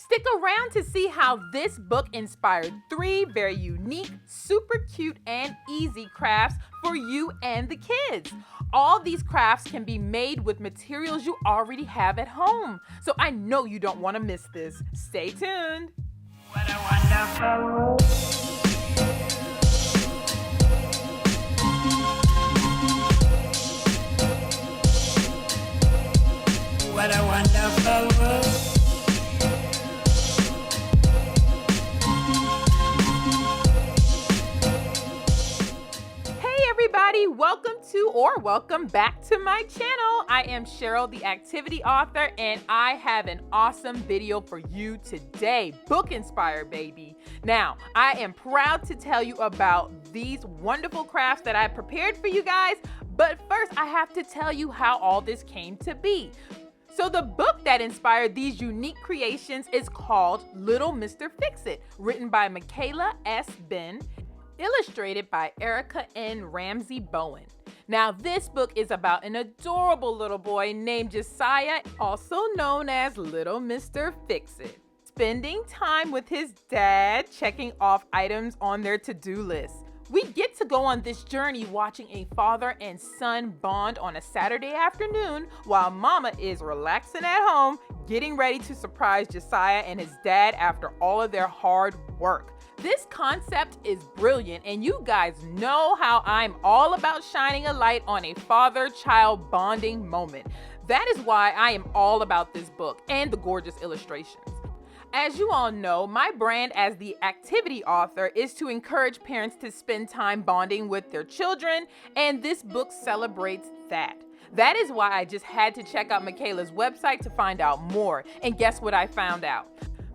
Stick around to see how this book inspired 3 very unique, super cute, and easy crafts for you and the kids. All these crafts can be made with materials you already have at home. So I know you don't want to miss this. Stay tuned. What a wonderful world. What a wonderful world. Hey everybody, welcome back to my channel. I am Cheryl, the activity author, and I have an awesome video for you today. Book inspired, baby. Now, I am proud to tell you about these wonderful crafts that I prepared for you guys, but first I have to tell you how all this came to be. So the book that inspired these unique creations is called Little Mr. Fix-It, written by Micaela S. Benn, illustrated by Erica N. Ramsey-Bowen. Now this book is about an adorable little boy named Josiah, also known as Little Mr. Fix-It, spending time with his dad, checking off items on their to-do list. We get to go on this journey watching a father and son bond on a Saturday afternoon while Mama is relaxing at home, getting ready to surprise Josiah and his dad after all of their hard work. This concept is brilliant, and you guys know how I'm all about shining a light on a father-child bonding moment. That is why I am all about this book and the gorgeous illustrations. As you all know, my brand as the activity author is to encourage parents to spend time bonding with their children, and this book celebrates that. That is why I just had to check out Micaela's website to find out more, and guess what I found out?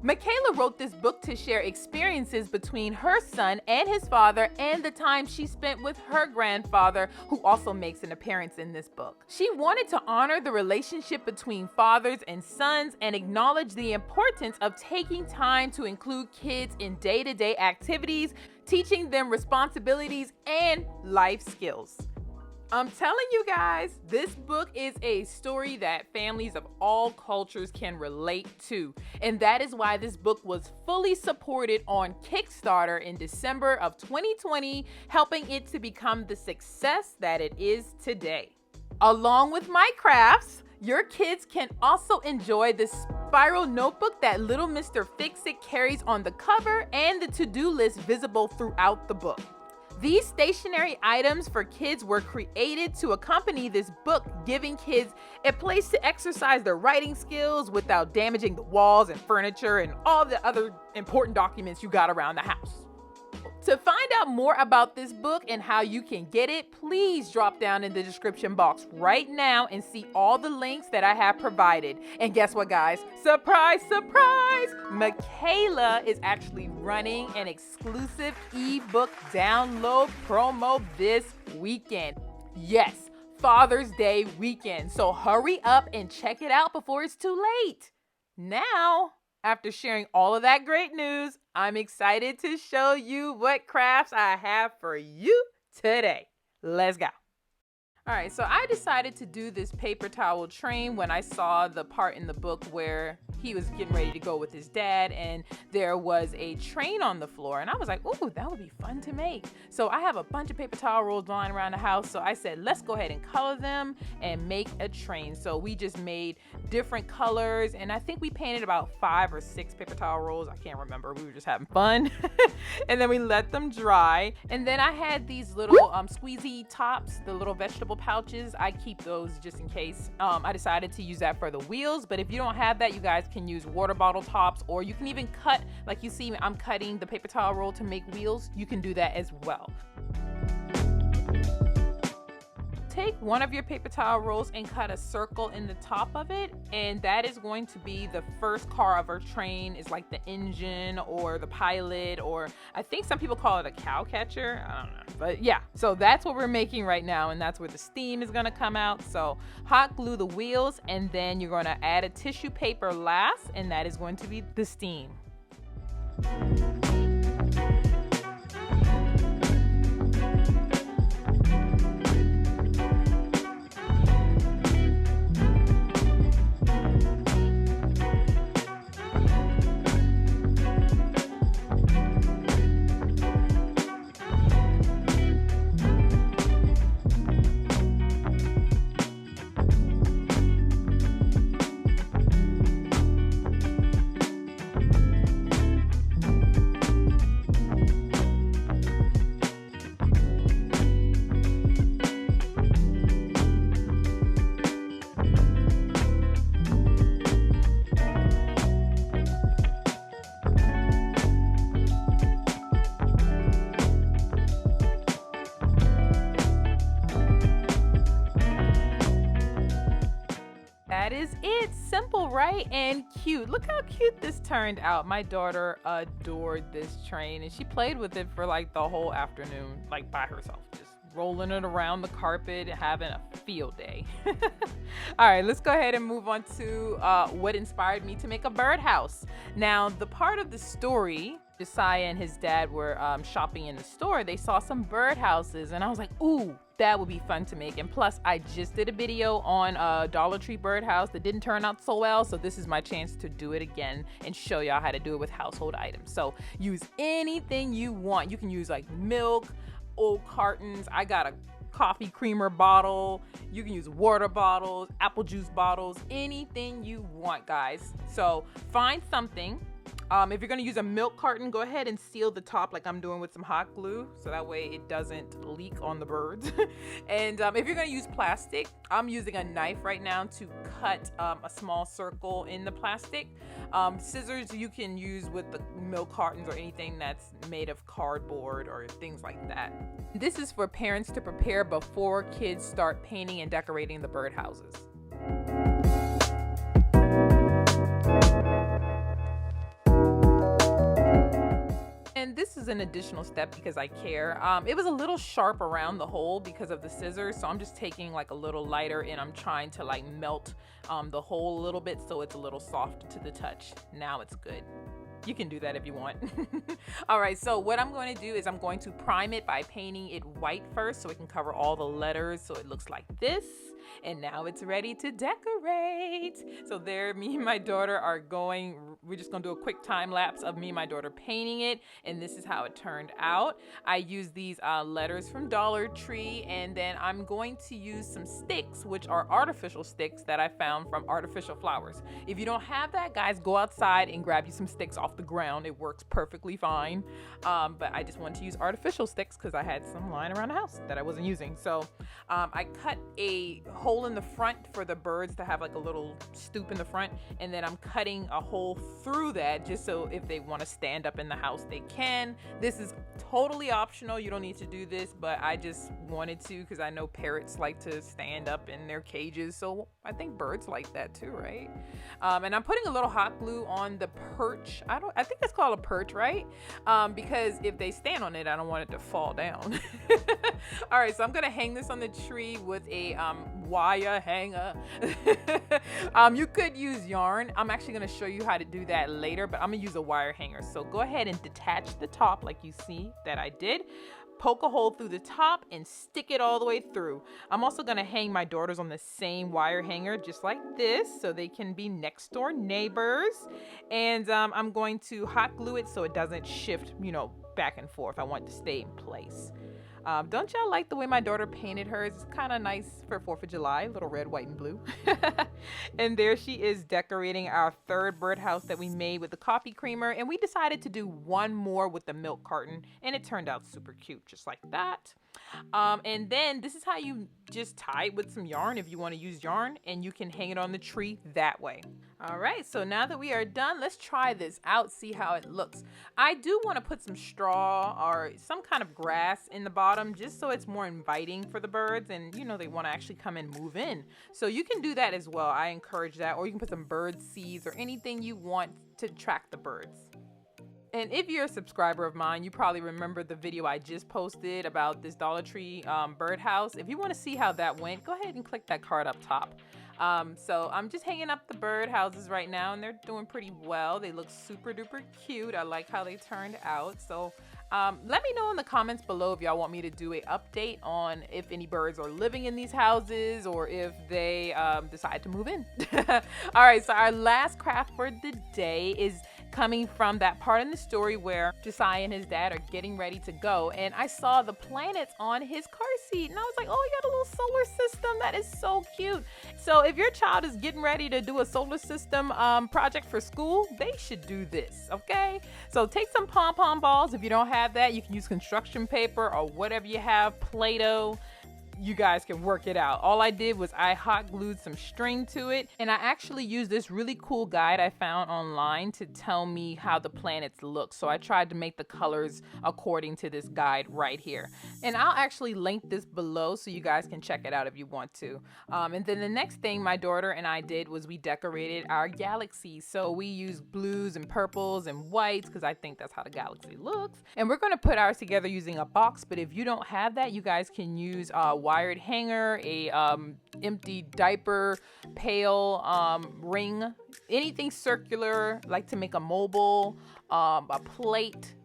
Micaela wrote this book to share experiences between her son and his father and the time she spent with her grandfather, who also makes an appearance in this book. She wanted to honor the relationship between fathers and sons and acknowledge the importance of taking time to include kids in day-to-day activities, teaching them responsibilities and life skills. I'm telling you guys, this book is a story that families of all cultures can relate to. And that is why this book was fully supported on Kickstarter in December of 2020, helping it to become the success that it is today. Along with my crafts, your kids can also enjoy the spiral notebook that Little Mr. Fix-It carries on the cover and the to-do list visible throughout the book. These stationary items for kids were created to accompany this book, giving kids a place to exercise their writing skills without damaging the walls and furniture and all the other important documents you got around the house. To find out more about this book and how you can get it, please drop down in the description box right now and see all the links that I have provided. And guess what, guys? Surprise, surprise! Micaela is actually running an exclusive ebook download promo this weekend. Yes, Father's Day weekend. So hurry up and check it out before it's too late. Now, after sharing all of that great news, I'm excited to show you what crafts I have for you today. Let's go. All right, so I decided to do this paper towel train when I saw the part in the book where he was getting ready to go with his dad and there was a train on the floor, and I was like, ooh, that would be fun to make. So I have a bunch of paper towel rolls lying around the house, so I said, let's go ahead and color them and make a train. So we just made different colors, and I think we painted about 5 or 6 paper towel rolls. I can't remember. We were just having fun. And then we let them dry. And then I had these little squeezy tops, the little vegetable pouches. I keep those just in case. I decided to use that for the wheels, but if you don't have that, you guys can use water bottle tops, or you can even cut, like you see I'm cutting the paper towel roll to make wheels. You can do that as well. Take one of your paper towel rolls and cut a circle in the top of it, and that is going to be the first car of our train. Is like the engine or the pilot, or I think some people call it a cow catcher. I don't know, but yeah, so that's what we're making right now, and that's where the steam is going to come out. So hot glue the wheels, and then you're going to add a tissue paper last, and that is going to be the steam. simple, right? And cute. Look how cute this turned out. My daughter adored this train and she played with it for like the whole afternoon, like by herself, just rolling it around the carpet and having a field day. All right, let's go ahead and move on to what inspired me to make a birdhouse. Now, the part of the story, Josiah and his dad were shopping in the store. They saw some birdhouses and I was like, ooh, that would be fun to make. And plus, I just did a video on a Dollar Tree birdhouse that didn't turn out so well. So this is my chance to do it again and show y'all how to do it with household items. So use anything you want. You can use like milk, old cartons. I got a coffee creamer bottle. You can use water bottles, apple juice bottles, anything you want, guys. So find something. If you're gonna use a milk carton, go ahead and seal the top like I'm doing with some hot glue, so that way it doesn't leak on the birds. And if you're gonna use plastic, I'm using a knife right now to cut a small circle in the plastic. Scissors you can use with the milk cartons or anything that's made of cardboard or things like that. This is for parents to prepare before kids start painting and decorating the birdhouses. And this is an additional step because I care. It was a little sharp around the hole because of the scissors, so I'm just taking like a little lighter and I'm trying to like melt the hole a little bit so it's a little soft to the touch. Now it's good. You can do that if you want. All right, so what I'm going to do is I'm going to prime it by painting it white first so it can cover all the letters so it looks like this. And now it's ready to decorate. So there, me and my daughter are going, we're just gonna do a quick time lapse of me and my daughter painting it. And this is how it turned out. I used these letters from Dollar Tree, and then I'm going to use some sticks, which are artificial sticks that I found from artificial flowers. If you don't have that, guys, go outside and grab you some sticks off the ground. It works perfectly fine. But I just wanted to use artificial sticks because I had some lying around the house that I wasn't using. So I cut a hole in the front for the birds to have like a little stoop in the front, and then I'm cutting a hole through that just so if they want to stand up in the house they can. This is totally optional, you don't need to do this, but I just wanted to because I know parrots like to stand up in their cages, so I think birds like that too, right? And I'm putting a little hot glue on the perch. I think that's called a perch, right? Because if they stand on it, I don't want it to fall down. All right, so I'm gonna hang this on the tree with a wire hanger. You could use yarn. I'm actually going to show you how to do that later, but I'm going to use a wire hanger. So go ahead and detach the top like you see that I did. Poke a hole through the top and stick it all the way through. I'm also going to hang my daughters on the same wire hanger just like this so they can be next door neighbors. And I'm going to hot glue it so it doesn't shift, back and forth. I want it to stay in place. Don't y'all like the way my daughter painted hers? It's kind of nice for 4th of July, little red, white, and blue. And there she is decorating our third birdhouse that we made with the coffee creamer. And we decided to do one more with the milk carton, and it turned out super cute, just like that. And then this is how you just tie it with some yarn if you want to use yarn, and you can hang it on the tree that way. All right, so now that we are done, let's try this out, see how it looks. I do want to put some straw or some kind of grass in the bottom just so it's more inviting for the birds, and they want to actually come and move in. So you can do that as well. I encourage that, or you can put some bird seeds or anything you want to attract the birds. And if you're a subscriber of mine, you probably remember the video I just posted about this Dollar Tree birdhouse. If you want to see how that went, go ahead and click that card up top. So I'm just hanging up the birdhouses right now, and they're doing pretty well. They look super duper cute. I like how they turned out. So let me know in the comments below if y'all want me to do an update on if any birds are living in these houses or if they decide to move in. All right, so our last craft for the day is coming from that part in the story where Josiah and his dad are getting ready to go, and I saw the planets on his car seat, and I was like, oh, he got a little solar system. That is so cute. So if your child is getting ready to do a solar system project for school, they should do this, okay? So take some pom-pom balls. If you don't have that, you can use construction paper or whatever you have, Play-Doh. you guys can work it out. All I did was I hot glued some string to it, and I actually used this really cool guide I found online to tell me how the planets look. So I tried to make the colors according to this guide right here. And I'll actually link this below so you guys can check it out if you want to. And then the next thing my daughter and I did was we decorated our galaxy. So we used blues and purples and whites because I think that's how the galaxy looks. And we're going to put ours together using a box, but if you don't have that, you guys can use a wired hanger, a empty diaper, pail, ring, anything circular, like to make a mobile, a plate.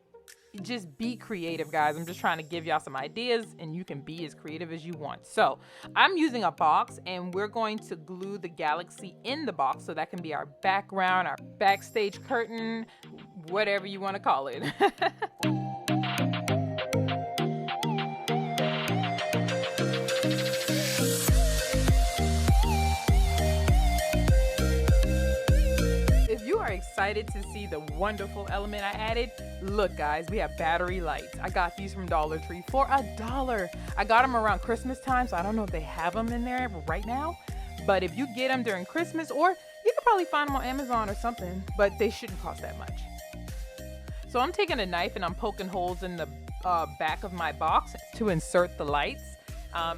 Just be creative, guys. I'm just trying to give y'all some ideas, and you can be as creative as you want. So I'm using a box, and we're going to glue the galaxy in the box, so that can be our background, our backstage curtain, whatever you want to call it. Excited to see the wonderful element I added. Look, guys, we have battery lights. I got these from Dollar Tree for $1. I got them around Christmas time, so I don't know if they have them in there right now, but if you get them during Christmas, or you could probably find them on Amazon or something, but they shouldn't cost that much. So I'm taking a knife and I'm poking holes in the back of my box to insert the lights.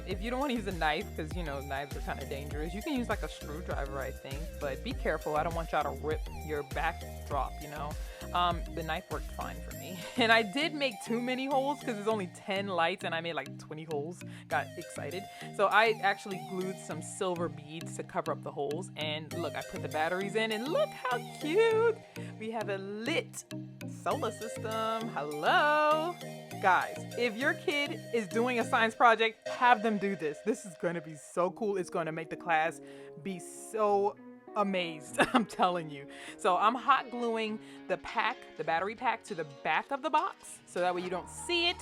If you don't want to use a knife, because you know knives are kind of dangerous, you can use like a screwdriver, I think, but be careful. I don't want y'all to rip your backdrop, you know. The knife worked fine for me. And I did make too many holes because there's only 10 lights and I made like 20 holes. Got excited. So I actually glued some silver beads to cover up the holes. And look, I put the batteries in and look how cute. We have a lit solar system. Hello. Guys, if your kid is doing a science project, have them do this. This is going to be so cool. It's going to make the class be so amazed. I'm telling you. So I'm hot gluing the battery pack to the back of the box so that way you don't see it.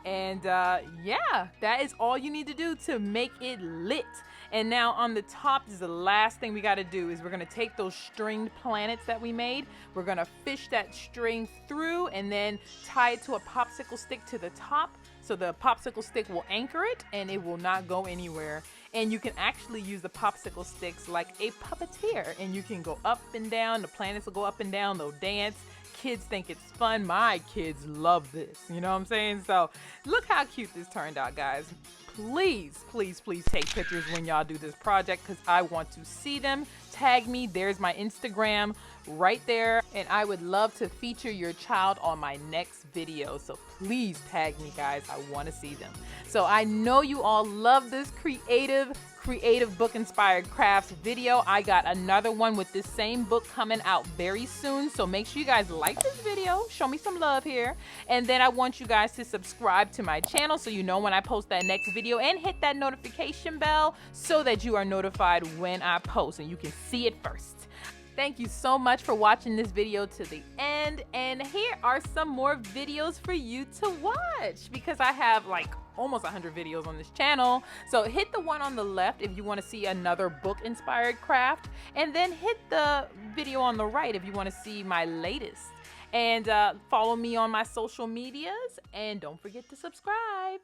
And yeah, that is all you need to do to make it lit. And now on the top is the last thing we got to do is we're going to take those stringed planets that we made. We're going to fish that string through and then tie it to a popsicle stick to the top. So the popsicle stick will anchor it and it will not go anywhere. And you can actually use the popsicle sticks like a puppeteer, and you can go up and down. The planets will go up and down. They'll dance. Kids think it's fun. My kids love this. You know what I'm saying? So look how cute this turned out, guys. Please, please, please take pictures when y'all do this project because I want to see them. Tag me. There's my Instagram right there. And I would love to feature your child on my next video. So please tag me, guys. I want to see them. So I know you all love this creative book inspired crafts video. I got another one with this same book coming out very soon, so make sure you guys like this video, show me some love here, and then I want you guys to subscribe to my channel so you know when I post that next video, and hit that notification bell so that you are notified when I post and you can see it first. Thank you so much for watching this video to the end, and here are some more videos for you to watch because I have like almost 100 videos on this channel. So hit the one on the left if you want to see another book inspired craft, and then hit the video on the right if you want to see my latest. And follow me on my social medias, and don't forget to subscribe.